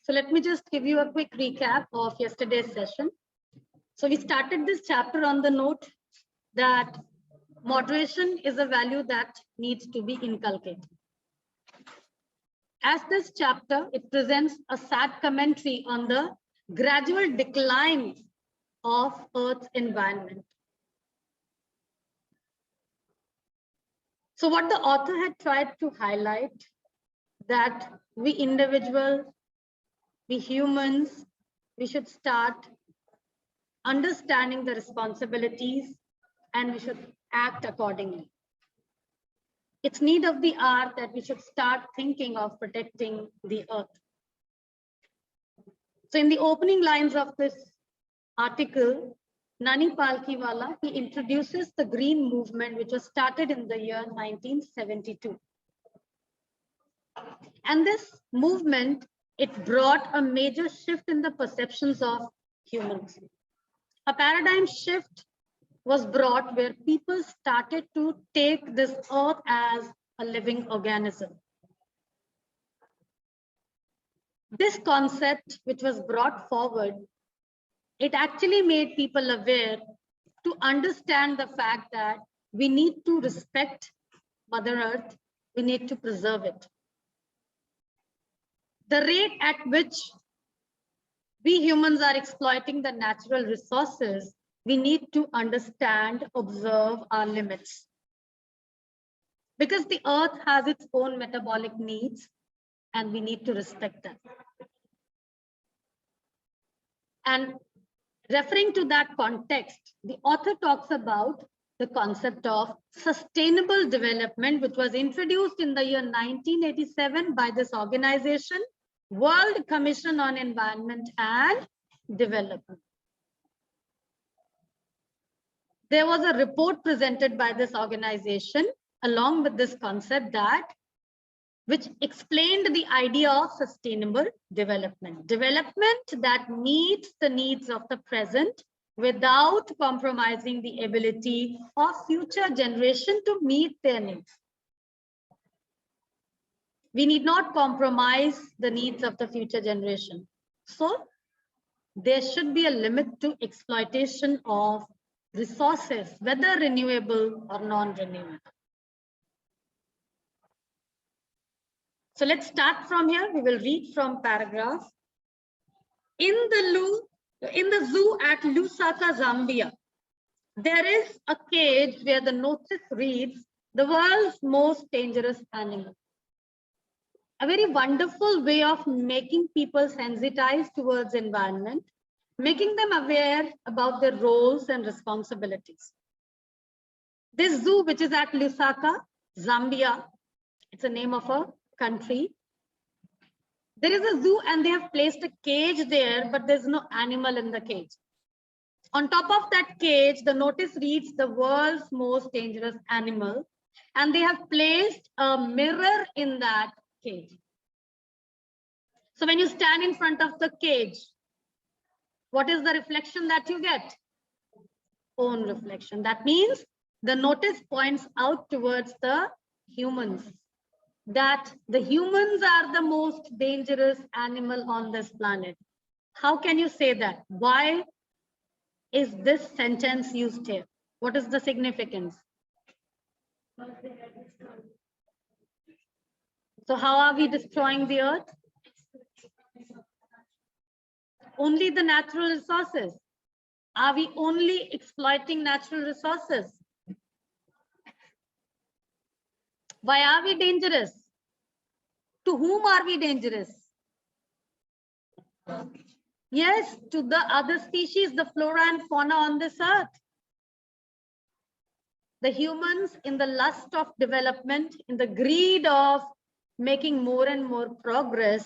So let me just give you a quick recap of yesterday's session. So we started this chapter on the note that moderation is a value that needs to be inculcated. As this chapter, it presents a sad commentary on the gradual decline of Earth's environment. So what the author had tried to highlight that we individuals, we humans, we should start understanding the responsibilities and we should act accordingly. It's need of the hour that we should start thinking of protecting the earth. So in the opening lines of this article, Nani Palkhiwala, he introduces the green movement, which was started in the year 1972. And this movement, it brought a major shift in the perceptions of humans. A paradigm shift was brought where people started to take this earth as a living organism. This concept, which was brought forward, it actually made people aware to understand the fact that we need to respect Mother Earth, we need to preserve it. The rate at which we humans are exploiting the natural resources, we need to understand, observe our limits. Because the earth has its own metabolic needs and we need to respect them. And referring to that context, the author talks about the concept of sustainable development, which was introduced in the year 1987 by this organization, World Commission on Environment and Development. There was a report presented by this organization along with this concept which explained the idea of sustainable development. Development that meets the needs of the present without compromising the ability of future generation to meet their needs. We need not compromise the needs of the future generation. So there should be a limit to exploitation of resources, whether renewable or non-renewable. So let's start from here. We will read from paragraph. In the zoo at Lusaka, Zambia, there is a cage where the notice reads, "The world's most dangerous animal." A very wonderful way of making people sensitized towards environment, making them aware about their roles and responsibilities. This zoo, which is at Lusaka, Zambia, it's a name of a country. There is a zoo and they have placed a cage there, but there's no animal in the cage. On top of that cage, the notice reads, "The world's most dangerous animal," and they have placed a mirror in that cage. So when you stand in front of the cage, what is the reflection that you get? Own reflection. That means the notice points out towards the humans, that the humans are the most dangerous animal on this planet. How can you say that? Why is this sentence used here? What is the significance? So how are we destroying the earth? Only the natural resources. Are we only exploiting natural resources? Why are we dangerous? To whom are we dangerous? Yes, to the other species, the flora and fauna on this earth. The humans, in the lust of development, in the greed of making more and more progress,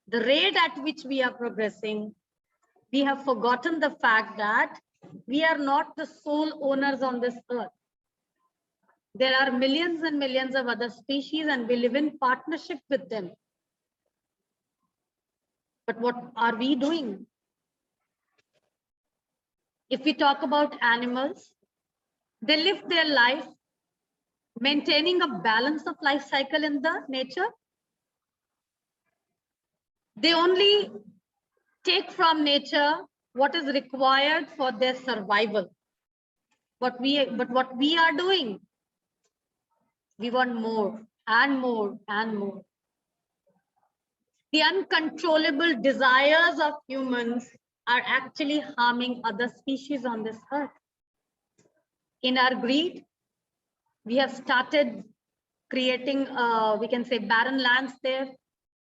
the rate at which we are progressing, we have forgotten the fact that we are not the sole owners on this earth. There are millions and millions of other species and we live in partnership with them. But what are we doing? If we talk about animals, they live their life maintaining a balance of life cycle in the nature. They only take from nature what is required for their survival. But what we are doing, we want more and more and more. The uncontrollable desires of humans are actually harming other species on this earth. In our greed, we have started creating, we can say, barren lands there,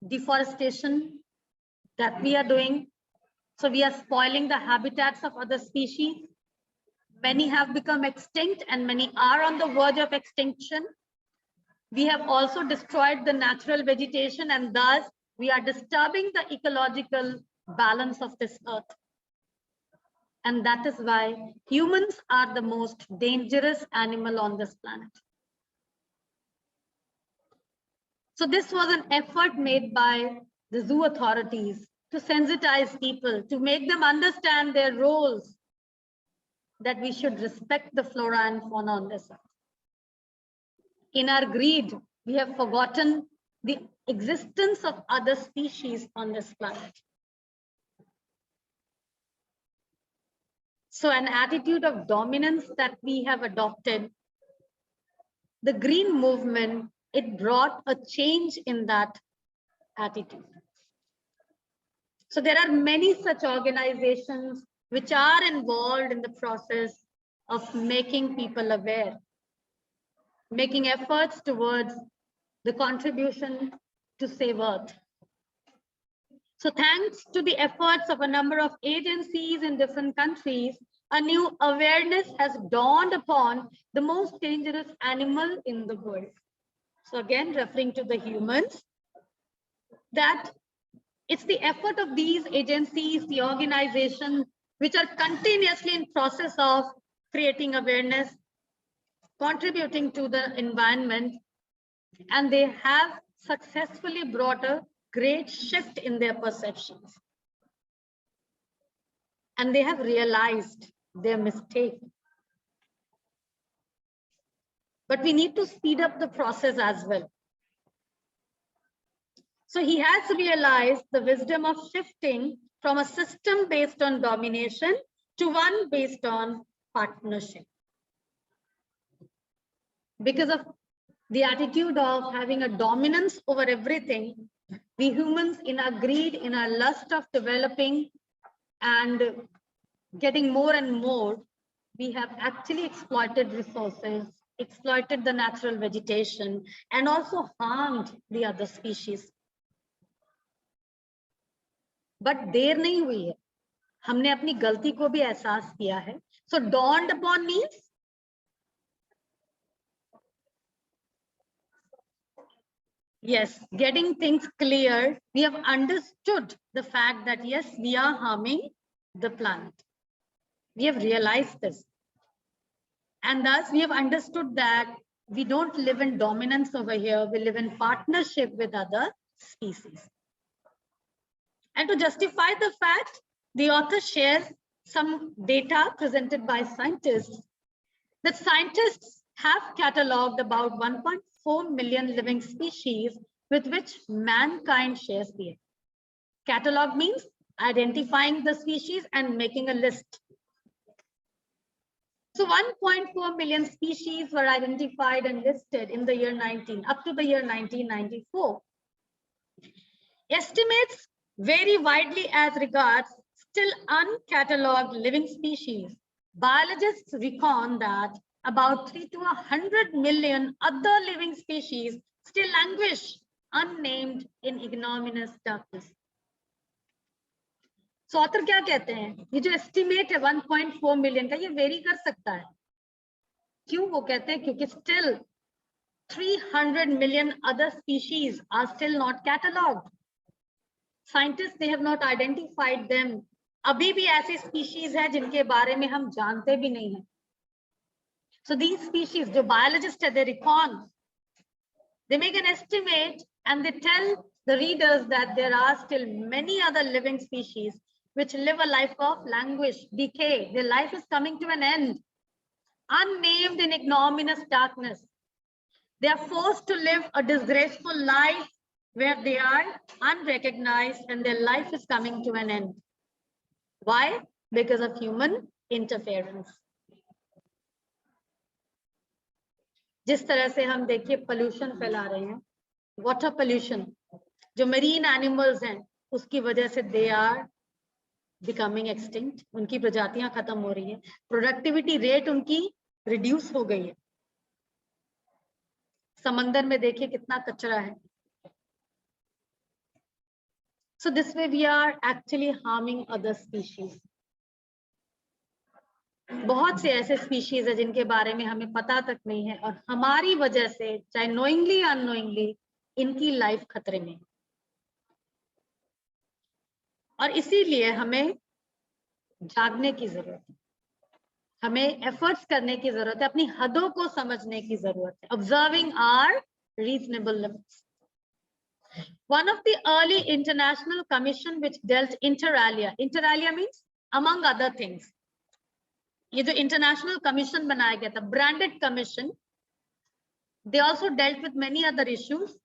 deforestation that we are doing. So we are spoiling the habitats of other species. Many have become extinct and many are on the verge of extinction. We have also destroyed the natural vegetation, and thus we are disturbing the ecological balance of this earth. And that is why humans are the most dangerous animal on this planet. So this was an effort made by the zoo authorities to sensitize people, to make them understand their roles, that we should respect the flora and fauna on this earth. In our greed, we have forgotten the existence of other species on this planet. So an attitude of dominance that we have adopted, the green movement, it brought a change in that attitude. So there are many such organizations which are involved in the process of making people aware, making efforts towards the contribution to save Earth. So thanks to the efforts of a number of agencies in different countries, a new awareness has dawned upon the most dangerous animal in the world. So again, referring to the humans, that it's the effort of these agencies, the organizations, which are continuously in process of creating awareness, contributing to the environment, and they have successfully brought a great shift in their perceptions. And they have realized their mistake. But we need to speed up the process as well. So he has realized the wisdom of shifting from a system based on domination to one based on partnership. Because of the attitude of having a dominance over everything, we humans, in our greed, in our lust of developing and getting more and more, we have actually exploited resources, exploited the natural vegetation, and also harmed the other species. But देर नहीं हुई है, हमने अपनी गलती को भी एहसास किया है. So dawned upon means yes, getting things clear. We have understood the fact that yes, we are harming the planet. We have realized this. And thus we have understood that we don't live in dominance over here. We live in partnership with other species. And to justify the fact, the author shares some data presented by scientists, that scientists have catalogued about 1.4 million living species with which mankind shares the earth. Catalog means identifying the species and making a list. So 1.4 million species were identified and listed in the year up to the year 1994. Estimates vary widely as regards still uncatalogued living species. Biologists reckon that about 3 to 100 million other living species still languish unnamed in ignominious darkness. So author क्या कहते हैं, ये जो estimate है 1.4 million का, ये vary कर सकता है. क्यों वो कहते हैं? क्योंकि still 300 million other species are still not catalogued. Scientists, they have not identified them. अभी भी ऐसे species है जिनके बारे में हम जानते भी नहीं हैं. So these species, जो biologists है, they reckon, they make an estimate and they tell the readers that there are still many other living species which live a life of languish, decay. Their life is coming to an end, unnamed in ignominious darkness. They are forced to live a disgraceful life where they are unrecognized and their life is coming to an end. Why? Because of human interference. जिस तरह से हम देखिए pollution फैला रहे हैं, water pollution, जो marine animals हैं उसकी वजह से दे आर बिकमिंग एक्सटिंक्ट, उनकी प्रजातियां खत्म हो रही हैं, प्रोडक्टिविटी रेट उनकी रिड्यूस हो गई है। समंदर में देखिए कितना कचरा है। So this way we are actually harming other species. बहुत से ऐसे स्पीशीज है जिनके बारे में हमें पता तक नहीं है और हमारी वजह से, चाहे नोइंगली अननोइंगली, इनकी लाइफ खतरे में। और इसीलिए हमें जागने की जरूरत है, हमें एफर्ट्स करने की जरूरत है, अपनी हदों को समझने की जरूरत है। Observing our reasonable limits. One of the early international commission which dealt inter alia means among other things, ये जो इंटरनेशनल कमीशन बनाया गया था, branded commission, they also dealt with many other issues,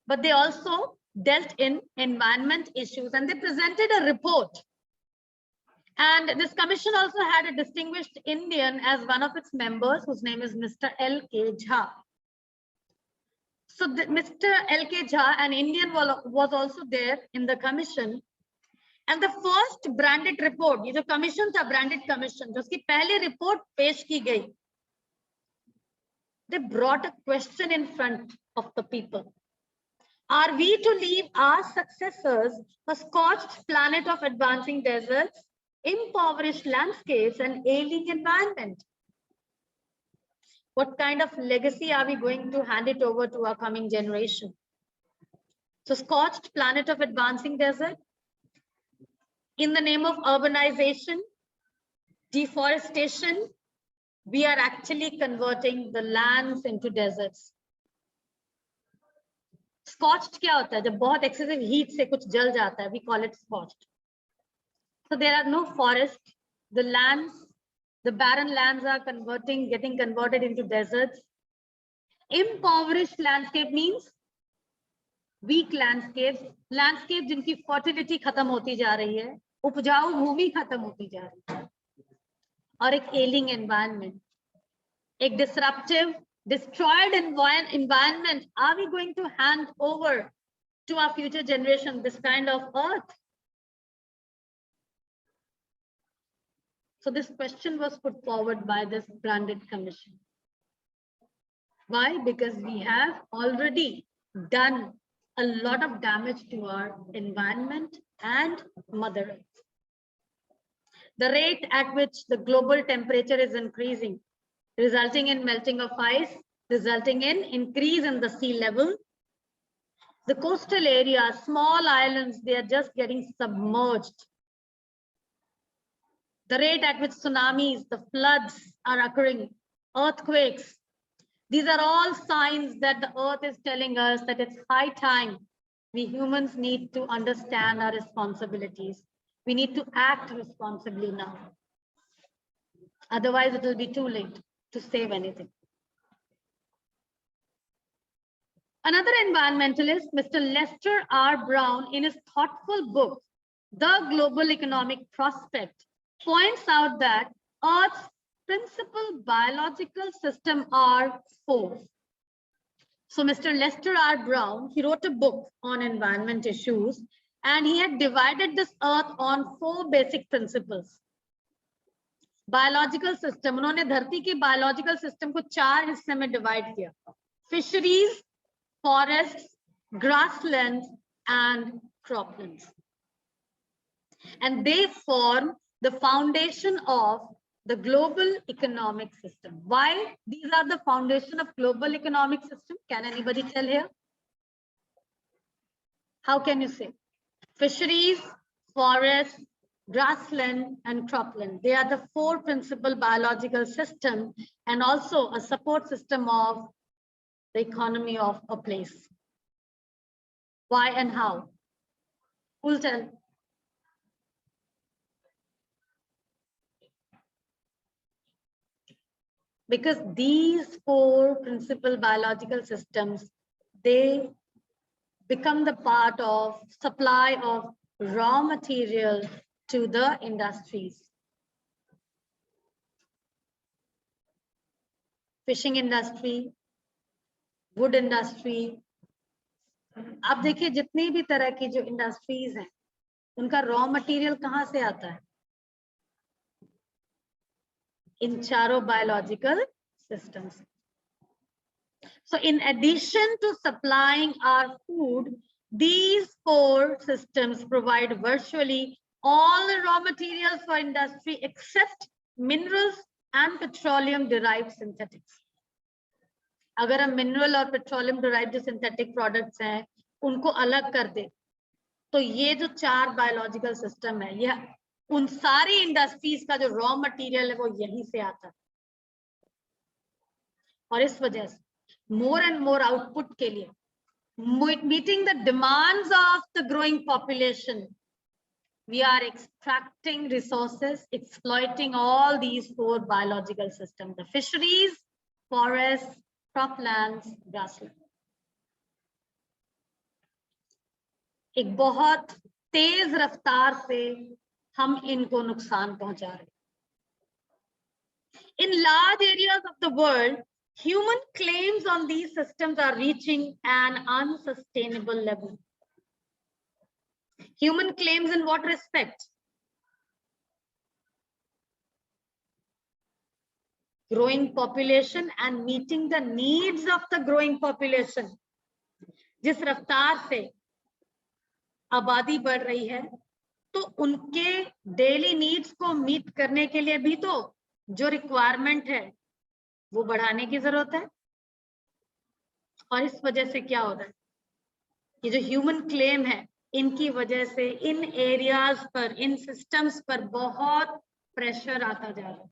but they also dealt in environment issues, and they presented a report. And this commission also had a distinguished Indian as one of its members, whose name is Mr. L.K. Jha. So Mr. L.K. Jha, an Indian, was also there in the commission. And the first branded report, ये जो commission था, branded commission, जो उसकी पहले report पेश की गई, they brought a question in front of the people. Are we to leave our successors a scorched planet of advancing deserts, impoverished landscapes, and ailing environment? What kind of legacy are we going to hand it over to our coming generation? So, scorched planet of advancing desert, in the name of urbanization, deforestation, we are actually converting the lands into deserts. Scorched क्या होता है? जब बहुत excessive heat से कुछ जल जाता है, we call it scorched. So there are no forests. The lands, the barren lands are getting converted into deserts. Impoverished landscape means weak landscapes, landscape जिनकी fertility खत्म होती जा रही है, उपजाऊ भूमि खत्म होती जा रही है, और एक ailing environment, एक disruptive, destroyed environment. Are we going to hand over to our future generation this kind of earth? So this question was put forward by this branded commission. Why? Because we have already done a lot of damage to our environment and Mother Earth. The rate at which the global temperature is increasing, resulting in melting of ice, resulting in increase in the sea level. The coastal areas, small islands, they are just getting submerged. The rate at which tsunamis, the floods are occurring, earthquakes, these are all signs that the earth is telling us that it's high time we humans need to understand our responsibilities. We need to act responsibly now. Otherwise, it will be too late to save anything. Another environmentalist, Mr. Lester R. Brown, in his thoughtful book, The Global Economic Prospect, points out that Earth's principal biological system are four. So Mr. Lester R. Brown, he wrote a book on environment issues, and he had divided this Earth on four basic principles. Biological system, उन्होंने धरती के biological system को चार हिस्से में divide किया. Fisheries, forests, grasslands, and croplands. And they form the foundation of the global economic system. Why these are the foundation of global economic system? Can anybody tell here? How can you say? Fisheries, forests, grassland, and cropland. They are the four principal biological systems and also a support system of the economy of a place. Why and how? Who'll tell? Because these four principal biological systems, they become the part of supply of raw material to the industries. Fishing industry, wood industry. आप देखिए जितनी भी तरह की जो industries हैं, उनका raw material कहाँ से आता है? इन चारों biological systems. So in addition to supplying our food, these 4 systems provide virtually all the raw materials for industry except minerals and petroleum derived synthetics. अगर हम मिनरल और पेट्रोलियम डिराइव्ड जो सिंथेटिक प्रोडक्ट्स हैं उनको अलग कर दे, तो ये जो 4 बायोलॉजिकल सिस्टम है, ये उन सारी इंडस्ट्रीज का जो रॉ मटेरियल है वो यहीं से आता है. और इस वजह से more and more output के लिए, meeting the demands of the growing population, we are extracting resources, exploiting all these 4 biological systems: the fisheries, forests, croplands, grasslands. एक बहुत तेज रफ्तार से हम इनको नुकसान पहुंचा रहे हैं. In large areas of the world, human claims on these systems are reaching an unsustainable level. Human claims in what respect? Growing population and meeting the needs of the growing population. जिस रफ्तार से आबादी बढ़ रही है, तो उनके daily needs को मीट करने के लिए भी तो जो रिक्वायरमेंट है वो बढ़ाने की जरूरत है. और इस वजह से क्या हो रहा है, ये जो ह्यूमन क्लेम है, इनकी वजह से इन एरियाज पर, इन सिस्टम्स पर बहुत प्रेशर आता जा रहा है.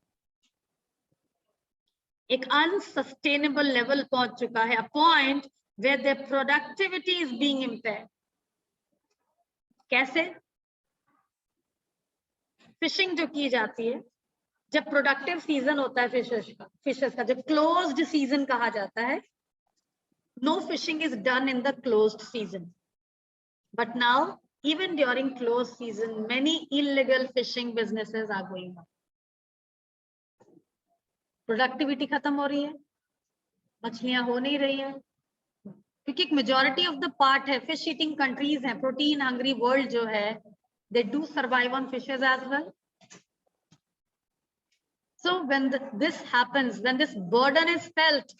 एक अनसस्टेनेबल लेवल पहुंच चुका है, a point where the productivity is being impaired. कैसे? फिशिंग जो की जाती है, जब प्रोडक्टिव सीजन होता है फिशर्स का जब क्लोज्ड सीजन कहा जाता है, no fishing is done in the closed season. But now, even during closed season, many illegal fishing businesses are going on. Productivity खत्म हो रही है, मछलियां हो नहीं रही हैं, क्योंकि एक majority of the part है, fish eating countries हैं, protein hungry world जो है, they do survive on fishes as well. So when this happens, when this burden is felt,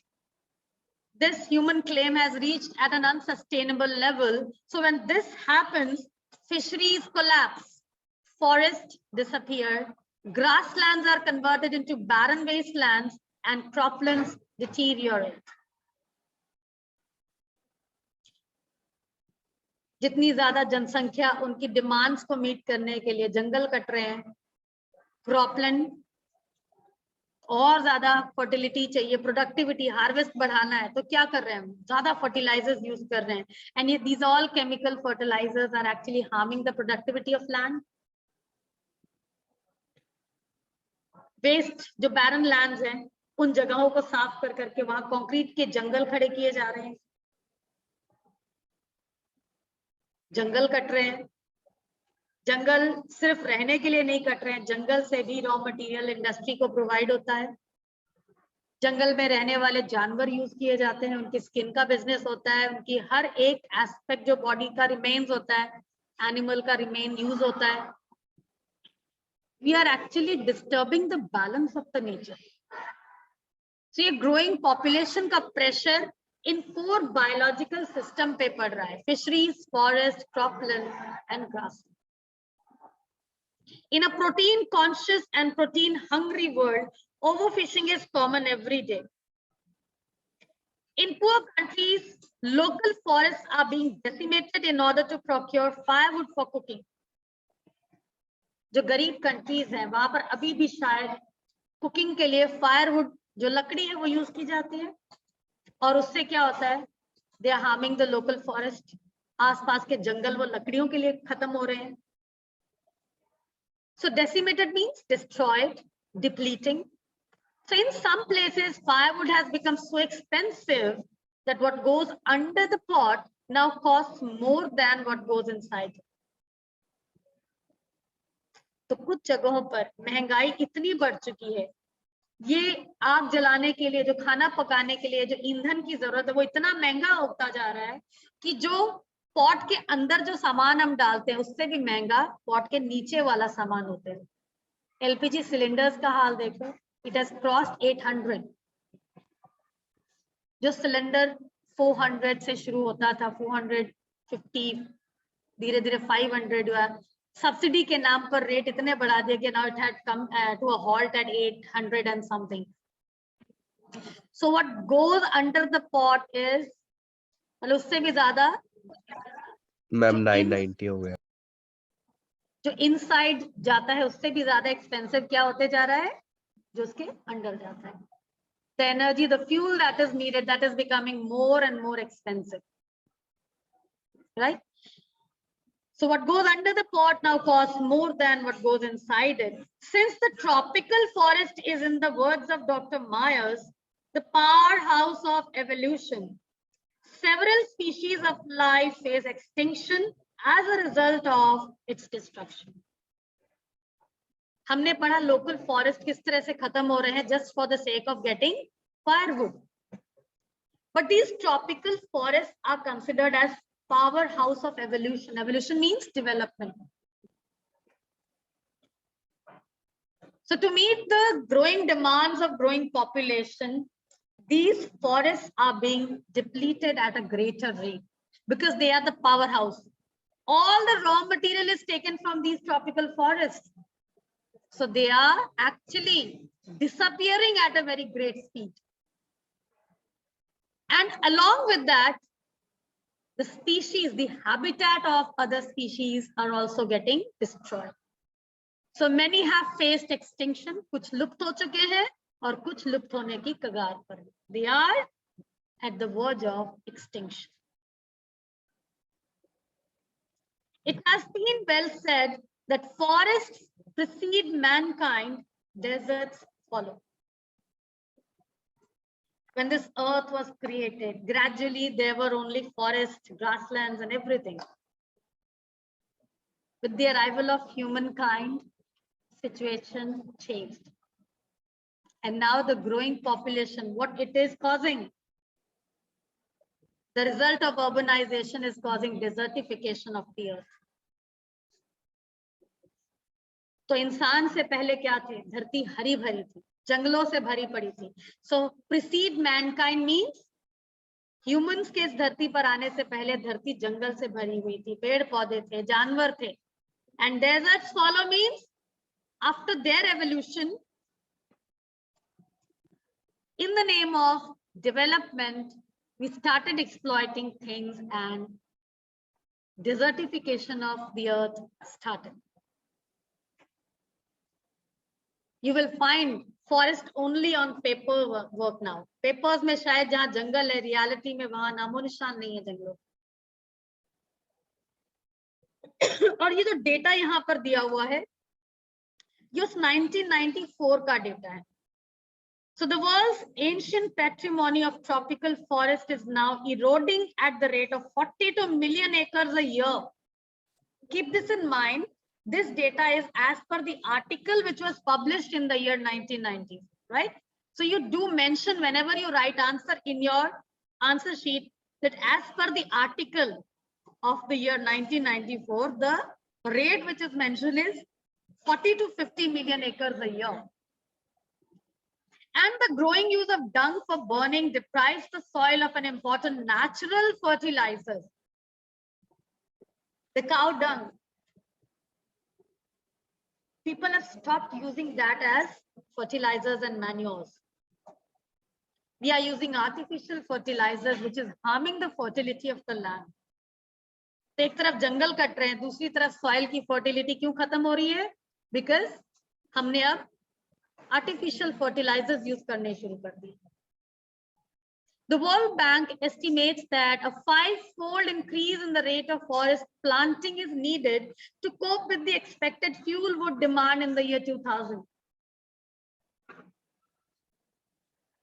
this human claim has reached at an unsustainable level. So when this happens, fisheries collapse, forests disappear, grasslands are converted into barren wastelands, and croplands deteriorate. जितनी ज्यादा जनसंख्या उनकी demands को meet करने के लिए जंगल cut रहे हैं, क्रॉपलैंड और ज्यादा फर्टिलिटी चाहिए, प्रोडक्टिविटी, हार्वेस्ट बढ़ाना है, तो क्या कर रहे हैं, ज्यादा फर्टिलाइजर्स यूज कर रहे हैं. एंड ये these all chemical fertilizers are actually harming the productivity of land. Waste जो बैरन लैंड्स हैं, उन जगहों को साफ कर करके वहां कंक्रीट के जंगल खड़े किए जा रहे हैं. जंगल कट रहे हैं. जंगल सिर्फ रहने के लिए नहीं कट रहे हैं, जंगल से भी रॉ मटेरियल इंडस्ट्री को प्रोवाइड होता है. जंगल में रहने वाले जानवर यूज किए जाते हैं, उनकी स्किन का बिजनेस होता है, उनकी हर एक एस्पेक्ट जो बॉडी का रिमेन्स होता है, एनिमल का रिमेन यूज होता है. We are actually disturbing the balance of the nature. So ये ग्रोइंग पॉपुलेशन का प्रेशर इन 4 बायोलॉजिकल सिस्टम पे पड़ रहा है: fisheries, forest, cropland and grass. In a protein conscious and protein hungry world, overfishing is common every day. In poor countries, local forests are being decimated in order to procure firewood for cooking. जो गरीब countries हैं, वहां पर अभी भी शायद cooking के लिए फायरवुड जो लकड़ी है वो यूज की जाती है, और उससे क्या होता है, they are harming the local forest. आसपास के जंगल वो लकड़ियों के लिए खत्म हो रहे हैं. So decimated means destroyed, depleting. So in some places, firewood has become so expensive that what goes under the pot now costs more than what goes inside. तो कुछ जगहों पर महंगाई इतनी बढ़ चुकी है, ये आग जलाने के लिए, जो खाना पकाने के लिए जो ईंधन की जरूरत है, वो इतना महंगा होता जा रहा है कि जो पॉट के अंदर जो सामान हम डालते हैं उससे भी महंगा पॉट के नीचे वाला सामान होता है। एलपीजी सिलेंडर्स का हाल देखो, इट हैज क्रॉस्ड 800। जो सिलेंडर 400 से शुरू होता था, 450, धीरे धीरे 500 हुआ। सब्सिडी के नाम पर रेट इतने बढ़ा दिए कि now it had come to a halt at 800 and something. So what goes under the pot is, मतलब उससे भी ज्यादा मैम 990 हो गया। जो इनसाइड जाता है उससे भी ज्यादा एक्सपेंसिव क्या होते जा रहा है, जो उसके अंडर जाता है। The energy, the fuel that is needed, that is becoming more and more expensive, right? So what goes under the pot now costs more than what goes inside it. Since the tropical forest is, in the words of Dr. Myers, the powerhouse of evolution, several species of life face extinction as a result of its destruction. हमने पढ़ा local forest किस तरह से खत्म हो रहे हैं just for the sake of getting firewood. But these tropical forests are considered as powerhouse of evolution. Evolution means development. So to meet the growing demands of growing population, these forests are being depleted at a greater rate because they are the powerhouse. All the raw material is taken from these tropical forests. So they are actually disappearing at a very great speed. And along with that, the species, the habitat of other species are also getting destroyed. So many have faced extinction. कुछ लुप्त हो चुके हैं और कुछ लुप्त होने की कगार पर. They are at the verge of extinction. It has been well said that forests precede mankind, deserts follow. When this earth was created, gradually there were only forests, grasslands, and everything. With the arrival of humankind, situation changed. And now the growing population, what it is causing? The result of urbanization is causing desertification of the earth. तो इंसान से पहले क्या थे? धरती हरी भरी थी, जंगलों से भरी पड़ी थी. So precede mankind means humans के इस धरती पर आने से पहले धरती जंगल से भरी हुई थी, पेड़ पौधे थे, जानवर थे. And deserts follow means after their evolution, in the name of development, we started exploiting things and desertification of the earth started. You will find forest only on paper work now. Papers में शायद जहाँ जंगल है, reality में वहाँ नामो निशान नहीं है जंगलों. और ये जो डेटा यहाँ पर दिया हुआ है, ये उस 1994 का डेटा है. So the world's ancient patrimony of tropical forest is now eroding at the rate of 42 million acres a year. Keep this in mind. This data is as per the article which was published in the year 1990, right? So you do mention whenever you write answer in your answer sheet that as per the article of the year 1994, the rate which is mentioned is 40 to 50 million acres a year. And the growing use of dung for burning deprives the soil of an important natural fertilizer. The cow dung. People have stopped using that as fertilizers and manures. We are using artificial fertilizers, which is harming the fertility of the land. तो एक तरफ जंगल cut रहे हैं, दूसरी तरफ soil की fertility क्यों खत्म हो रही है? बिकॉज हमने अब आर्टिफिशियल फर्टिलाइजर्स यूज करने शुरू कर दिए. The World Bank estimates that a 5-fold increase in the rate of forest planting is needed to cope with the expected fuel wood demand in the year 2000.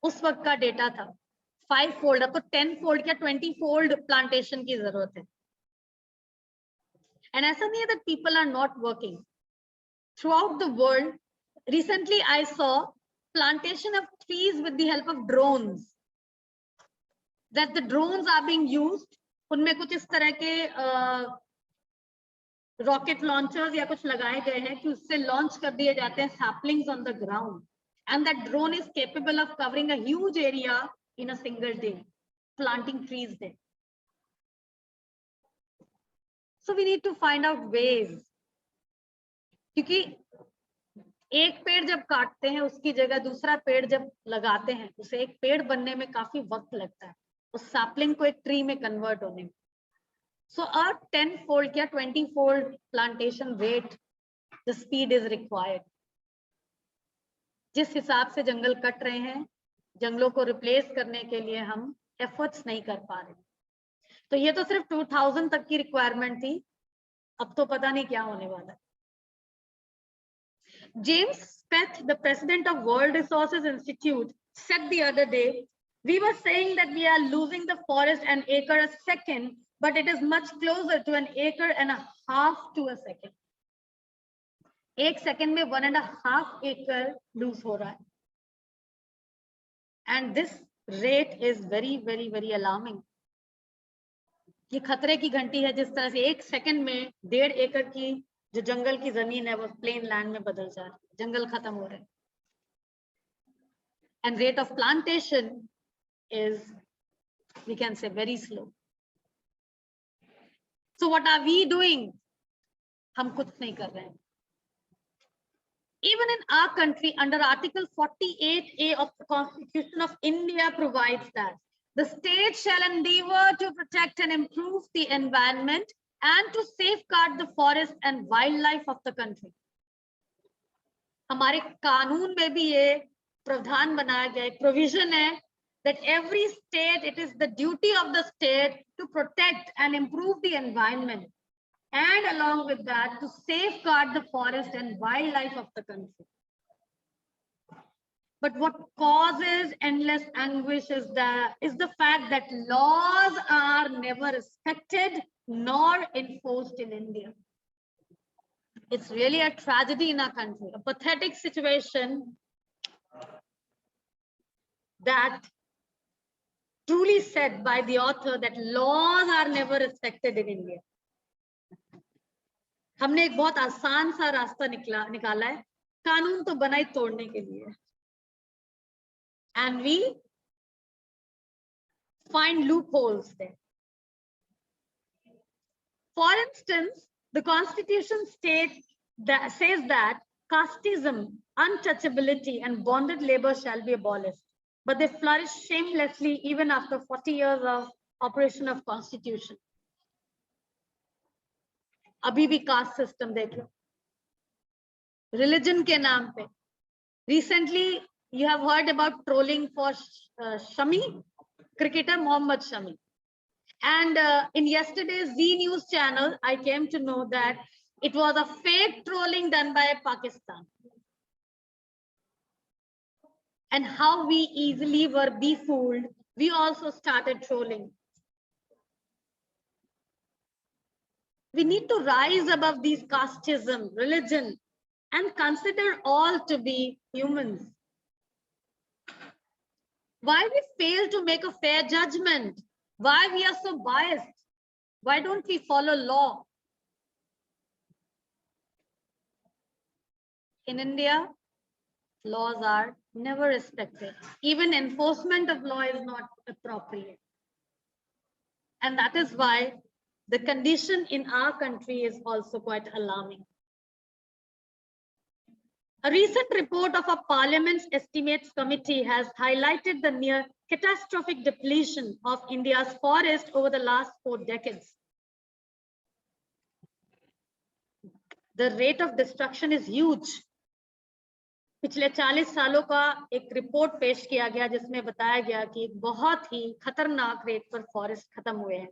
उस वक्त का data था. 5-fold, अब तो 10-fold या 20-fold प्लांटेशन की जरूरत है। And ऐसा नहीं है that people are not working. Throughout the world, recently I saw plantation of trees with the help of drones. That the drones are being used. उनमें कुछ इस तरह के रॉकेट लॉन्चर्स या कुछ लगाए गए हैं कि उससे लॉन्च कर दिए जाते हैं saplings on the ground. And that drone is capable of covering a huge area in a single day, planting trees there. So we need to find out ways. क्योंकि एक पेड़ जब काटते हैं उसकी जगह दूसरा पेड़ जब लगाते हैं उसे एक पेड़ बनने में काफी वक्त लगता है, उस सैपलिंग को एक ट्री में कन्वर्ट होने में. So a 10-fold या 20-fold plantation rate, the speed is required. जिस हिसाब से जंगल कट रहे हैं, जंगलों को रिप्लेस करने के लिए हम एफर्ट्स नहीं कर पा रहे. तो ये तो सिर्फ 2000 तक की रिक्वायरमेंट थी, अब तो पता नहीं क्या होने वाला है. James Speth, the president of World Resources Institute, said the other day, we were saying that we are losing the forest an acre a second, but it is much closer to an acre and a half to a second. एक second में 1.5 acre lose हो रहा है. And this rate is very, very, very alarming. ये खतरे की घंटी है, जिस तरह से एक सेकंड में 1.5 एकड़ की जो जंगल की जमीन है वो प्लेन लैंड में बदल जा रही है, जंगल खत्म हो रहे हैं. And rate of plantation is, we can say, very slow. So what are we doing? हम कुछ नहीं कर रहे हैं. Even in our country, under Article 48A of the Constitution of India provides that the state shall endeavor to protect and improve the environment and to safeguard the forest and wildlife of the country. हमारे कानून में भी ये प्रावधान बनाया गया है, provision है that every state, it is the duty of the state to protect and improve the environment, and along with that to safeguard the forest and wildlife of the country. But what causes endless anguish is the fact that laws are never respected nor enforced in India. It's really a tragedy in our country, a pathetic situation that truly said by the author that laws are never respected in India. हमने एक बहुत आसान सा रास्ता निकाला है, कानून तो बना ही तोड़ने के लिए. And we find loopholes there. For instance, the Constitution says that casteism, untouchability, and bonded labor shall be abolished, but they flourish shamelessly even after 40 years of operation of Constitution. अभी भी कास्ट सिस्टम देख लो, religion के नाम पे. Recently, you have heard about trolling for Shami, cricketer Mohammad Shami. And in yesterday's Z News channel, I came to know that it was a fake trolling done by Pakistan. And how we easily were befooled, we also started trolling. We need to rise above these casteism, religion, and consider all to be humans. Why we fail to make a fair judgment? Why we are so biased? Why don't we follow law? In India, laws are never respected. Even enforcement of law is not appropriate. And that is why the condition in our country is also quite alarming. A recent report of a Parliament's Estimates Committee has highlighted the near catastrophic depletion of India's forest over the last 4 decades. The rate of destruction is huge. पिछले 40 सालों का एक report पेश किया गया जिसमें बताया गया कि एक बहुत ही खतरनाक रेट पर फॉरेस्ट खत्म हुए हैं.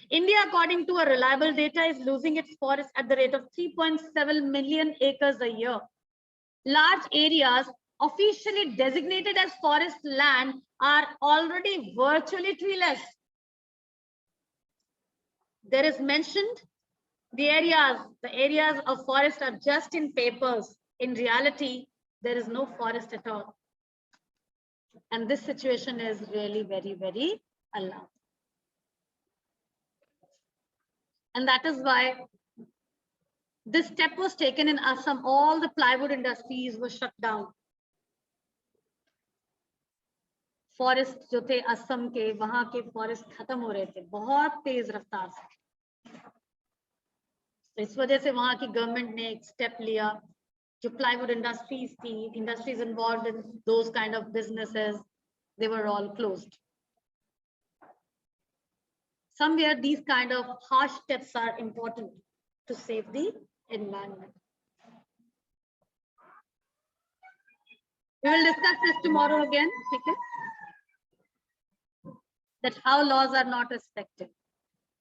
India, according to a reliable data, is losing its forest at the rate of 3.7 million acres a year. Large areas officially designated as forest land are already virtually treeless. There is mentioned the areas of forest are just in papers. In reality, there is no forest at all. And this situation is really very, very alarming. And that is why this step was taken in Assam. All the plywood industries were shut down. Forest जो थे असम के, वहां के forest खत्म हो रहे थे बहुत तेज रफ्तार से। तो इस वजह से वहां की गवर्नमेंट ने एक स्टेप लिया। जो प्लाईवुड इंडस्ट्रीज थी, industries involved in those kind of businesses, they were all closed. Somewhere these kind of harsh steps are important to save the environment. We will discuss this tomorrow again, okay? That how laws are not respected.